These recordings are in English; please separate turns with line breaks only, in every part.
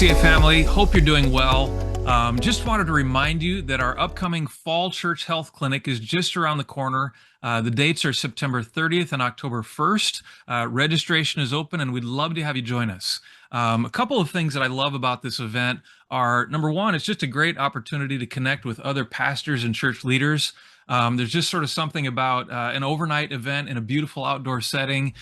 CA family, hope you're doing well. Just wanted to remind you that our upcoming Fall Church Health Clinic is just around the corner. The dates are September 30th and October 1st. Registration is open and we'd love to have you join us. A couple of things that I love about this event are, number one, it's just a great opportunity to connect with other pastors and church leaders. There's just sort of something about an overnight event in a beautiful outdoor setting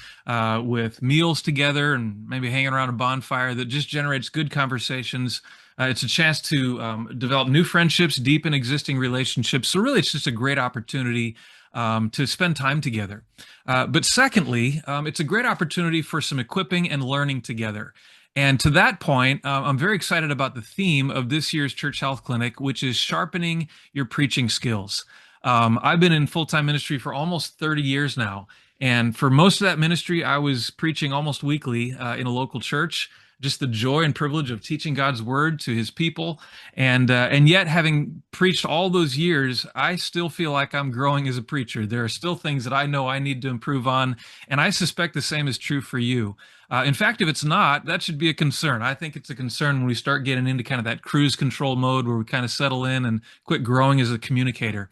with meals together and maybe hanging around a bonfire that just generates good conversations. It's a chance to develop new friendships, deepen existing relationships. So really, it's just a great opportunity to spend time together. But secondly, it's a great opportunity for some equipping and learning together. And to that point, I'm very excited about the theme of this year's Church Health Clinic, which is sharpening your preaching skills. I've been in full-time ministry for almost 30 years now. And for most of that ministry, I was preaching almost weekly in a local church. Just the joy and privilege of teaching God's word to his people. And yet, having preached all those years, I still feel like I'm growing as a preacher. There are still things that I know I need to improve on. And I suspect the same is true for you. In fact, if it's not, that should be a concern. I think it's a concern when we start getting into kind of that cruise control mode where we kind of settle in and quit growing as a communicator.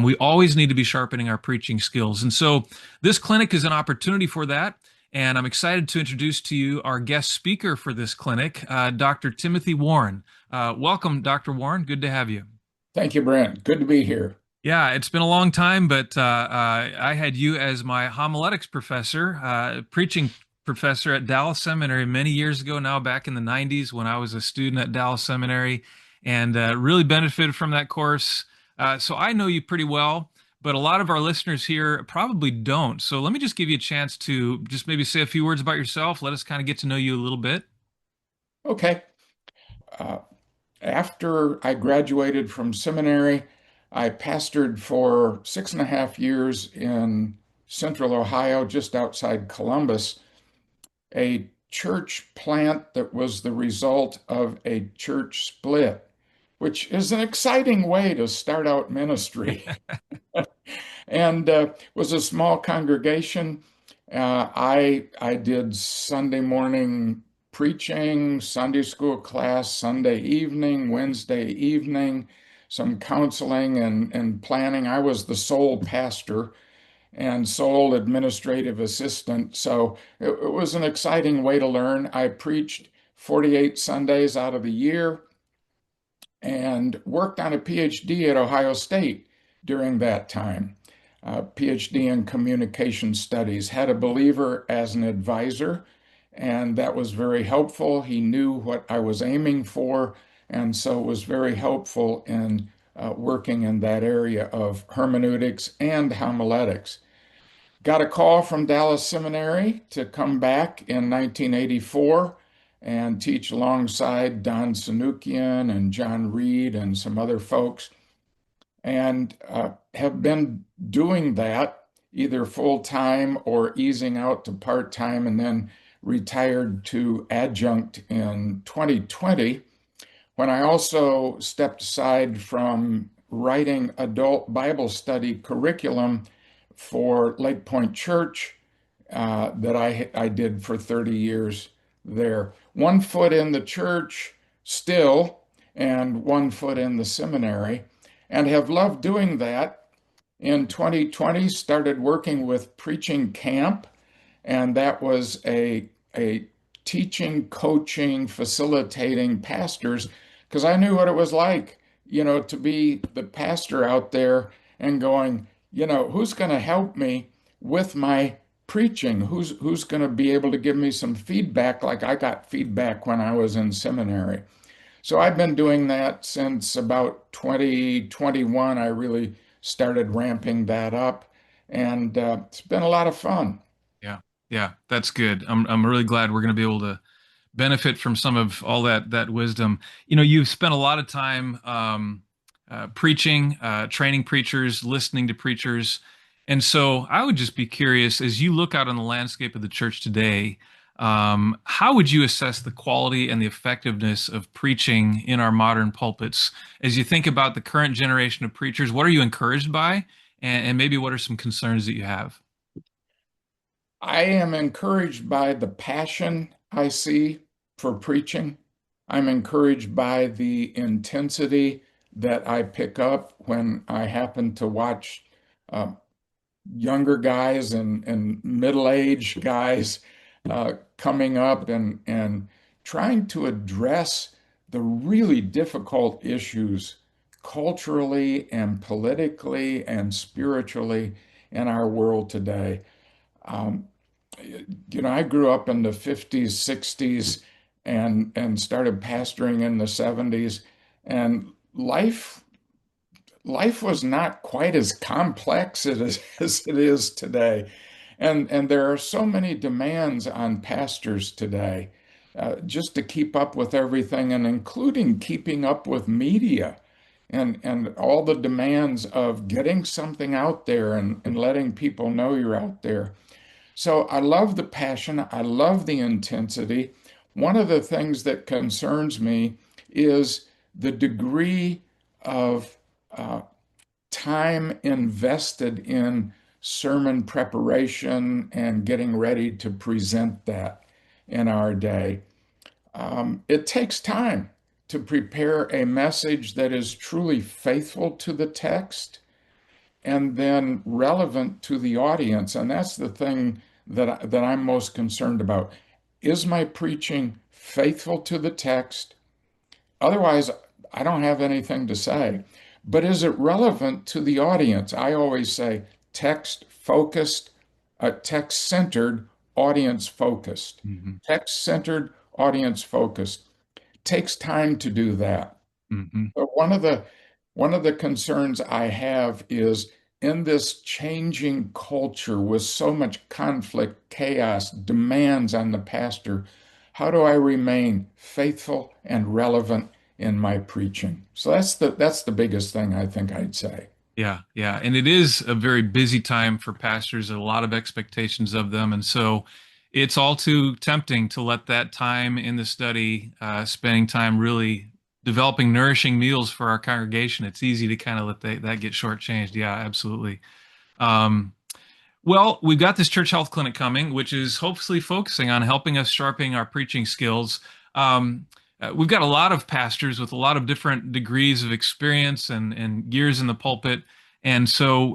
We always need to be sharpening our preaching skills. And so this clinic is an opportunity for that. And I'm excited to introduce to you our guest speaker for this clinic, Dr. Timothy Warren. Welcome, Dr. Warren. Good to have you.
Thank you, Brent. Good to be here.
Yeah, it's been a long time, but I had you as my homiletics professor, preaching professor at Dallas Seminary many years ago now, back in the 90s when I was a student at Dallas Seminary, and really benefited from that course. So I know you pretty well, but a lot of our listeners here probably don't. So let me just give you a chance to just maybe say a few words about yourself. Let us kind of get to know you a little bit.
Okay. Uh, After I graduated from seminary, I pastored for 6.5 years in central Ohio, just outside Columbus, a church plant that was the result of a church split, which is an exciting way to start out ministry. And was a small congregation. I did Sunday morning preaching, Sunday school class, Sunday evening, Wednesday evening, some counseling and planning. I was the sole pastor and sole administrative assistant, so it was an exciting way to learn. I preached 48 Sundays out of the year and worked on a PhD at Ohio State during that time. PhD in communication studies, had a believer as an advisor, and that was very helpful. He knew what I was aiming for, and so was very helpful in working in that area of hermeneutics and homiletics. Got a call from Dallas Seminary to come back in 1984 and teach alongside Don Sanukian and John Reed and some other folks, and have been doing that either full time or easing out to part time, and then retired to adjunct in 2020 when I also stepped aside from writing adult Bible study curriculum for Lake Point Church that I did for 30 years there. One foot in the church still, and one foot in the seminary, and have loved doing that. In 2020, started working with Preaching Camp, and that was a teaching, coaching, facilitating pastors, because I knew what it was like, to be the pastor out there and going, who's going to help me with my preaching? Who's going to be able to give me some feedback like I got feedback when I was in seminary? So I've been doing that since about 2021. I really started ramping that up, and it's been a lot of fun.
Yeah, yeah, that's good. I'm really glad we're going to be able to benefit from some of all that wisdom. You've spent a lot of time preaching, training preachers, listening to preachers. And so I would just be curious, as you look out on the landscape of the church today, how would you assess the quality and the effectiveness of preaching in our modern pulpits? As you think about the current generation of preachers, what are you encouraged by? And maybe what are some concerns that you have?
I am encouraged by the passion I see for preaching. I'm encouraged by the intensity that I pick up when I happen to watch uh, younger guys and middle-aged guys coming up and trying to address the really difficult issues culturally and politically and spiritually in our world today. Um, I grew up in the 50s, 60s, and started pastoring in the 70s, and life was not quite as complex as it is today. And there are so many demands on pastors today, just to keep up with everything, and including keeping up with media and all the demands of getting something out there and letting people know you're out there. So I love the passion. I love the intensity. One of the things that concerns me is the degree of time invested in sermon preparation and getting ready to present that in our day. It takes time to prepare a message that is truly faithful to the text and then relevant to the audience. And that's the thing that I'm most concerned about. Is my preaching faithful to the text? Otherwise, I don't have anything to say. But is it relevant to the audience? I always say text focused, text centered, audience focused.
Hmm.
Text centered, audience focused. Takes time to do that.
Hmm.
But one of the concerns I have is in this changing culture with so much conflict, chaos, demands on the pastor, how do I remain faithful and relevant in my preaching? So that's the biggest thing I think I'd say.
Yeah, yeah. And it is a very busy time for pastors, and a lot of expectations of them. And so it's all too tempting to let that time in the study, spending time really developing nourishing meals for our congregation. It's easy to kind of let that get shortchanged. Yeah, absolutely. Um, well, we've got this church health clinic coming, which is hopefully focusing on helping us sharpening our preaching skills. We've got a lot of pastors with a lot of different degrees of experience and years in the pulpit. And so,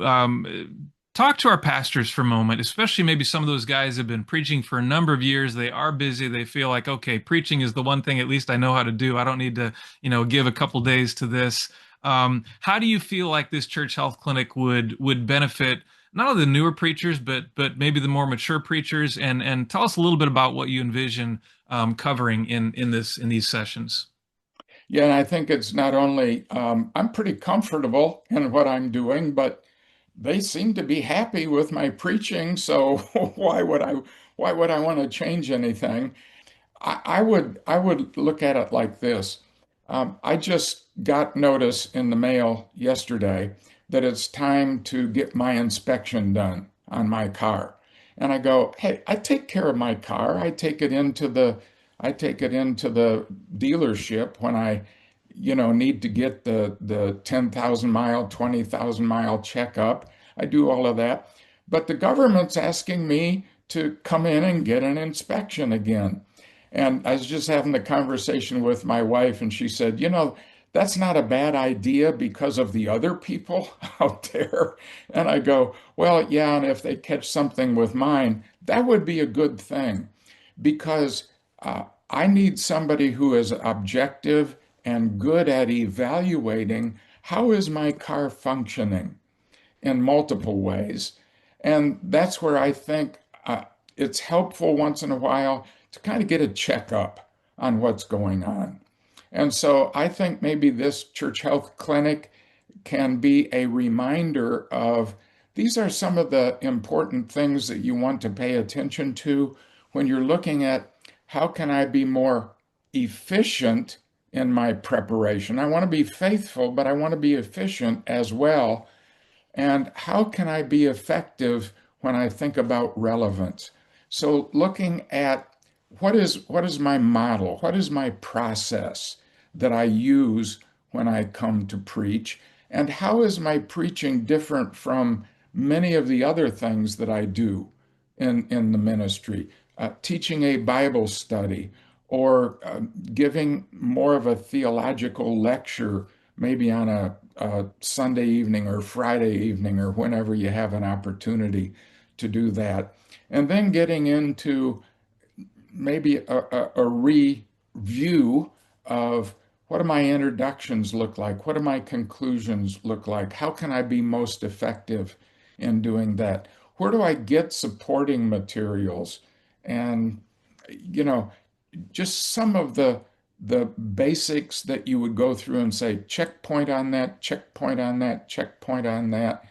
talk to our pastors for a moment, especially maybe some of those guys have been preaching for a number of years. They are busy. They feel like, okay, preaching is the one thing at least I know how to do. I don't need to, give a couple days to this. How do you feel like this church health clinic would benefit not only the newer preachers, but maybe the more mature preachers, and tell us a little bit about what you envision covering in these sessions.
Yeah, and I think it's not only I'm pretty comfortable in what I'm doing, but they seem to be happy with my preaching, so why would I want to change anything? I would look at it like this. I just got notice in the mail yesterday that it's time to get my inspection done on my car. And I go, hey, I take care of my car. I take it into the dealership when I, need to get the 10,000 mile, 20,000 mile checkup. I do all of that. But the government's asking me to come in and get an inspection again. And I was just having the conversation with my wife, and she said, that's not a bad idea because of the other people out there. And I go, well, yeah, and if they catch something with mine, that would be a good thing because I need somebody who is objective and good at evaluating how is my car functioning in multiple ways. And that's where I think it's helpful once in a while to kind of get a checkup on what's going on. And so I think maybe this church health clinic can be a reminder of these are some of the important things that you want to pay attention to when you're looking at how can I be more efficient in my preparation. I want to be faithful, but I want to be efficient as well. And how can I be effective when I think about relevance? So looking at what is my model? What is my process that I use when I come to preach? And how is my preaching different from many of the other things that I do in the ministry? Teaching a Bible study or giving more of a theological lecture, maybe on a Sunday evening or Friday evening or whenever you have an opportunity to do that. And then getting into maybe a review of what do my introductions look like? What do my conclusions look like? How can I be most effective in doing that? Where do I get supporting materials? And, you know, just some of the basics that you would go through and say, checkpoint on that, checkpoint on that, checkpoint on that.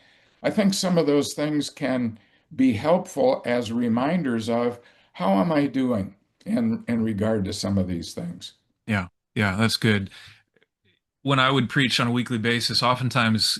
I think some of those things can be helpful as reminders of how am I doing in regard to some of these things.
Yeah. Yeah, that's good. When I would preach on a weekly basis, oftentimes,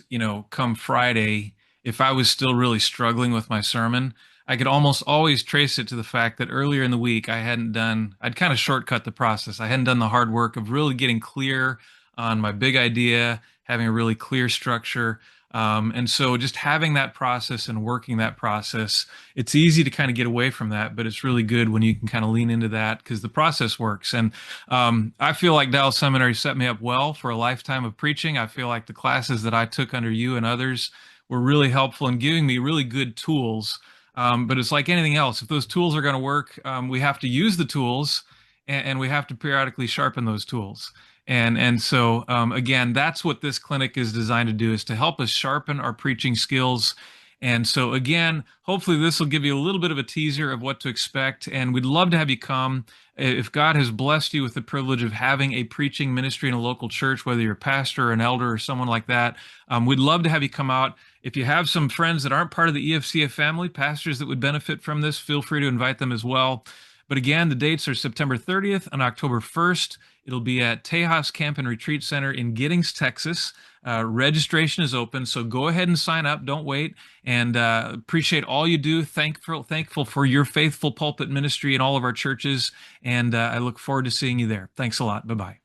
come Friday, if I was still really struggling with my sermon, I could almost always trace it to the fact that earlier in the week I'd kind of shortcut the process. I hadn't done the hard work of really getting clear on my big idea, having a really clear structure. And so just having that process and working that process, it's easy to kind of get away from that, but it's really good when you can kind of lean into that because the process works. And I feel like Dallas Seminary set me up well for a lifetime of preaching. I feel like the classes that I took under you and others were really helpful in giving me really good tools. But it's like anything else. If those tools are going to work, we have to use the tools and we have to periodically sharpen those tools. And so again, that's what this clinic is designed to do, is to help us sharpen our preaching skills. And so again, hopefully this will give you a little bit of a teaser of what to expect. And we'd love to have you come. If God has blessed you with the privilege of having a preaching ministry in a local church, whether you're a pastor or an elder or someone like that, we'd love to have you come out. If you have some friends that aren't part of the EFCF family, pastors that would benefit from this, feel free to invite them as well. But again, the dates are September 30th and October 1st. It'll be at Tejas Camp and Retreat Center in Giddings, Texas. Registration is open, so go ahead and sign up. Don't wait. And appreciate all you do. Thankful for your faithful pulpit ministry in all of our churches. And I look forward to seeing you there. Thanks a lot. Bye-bye.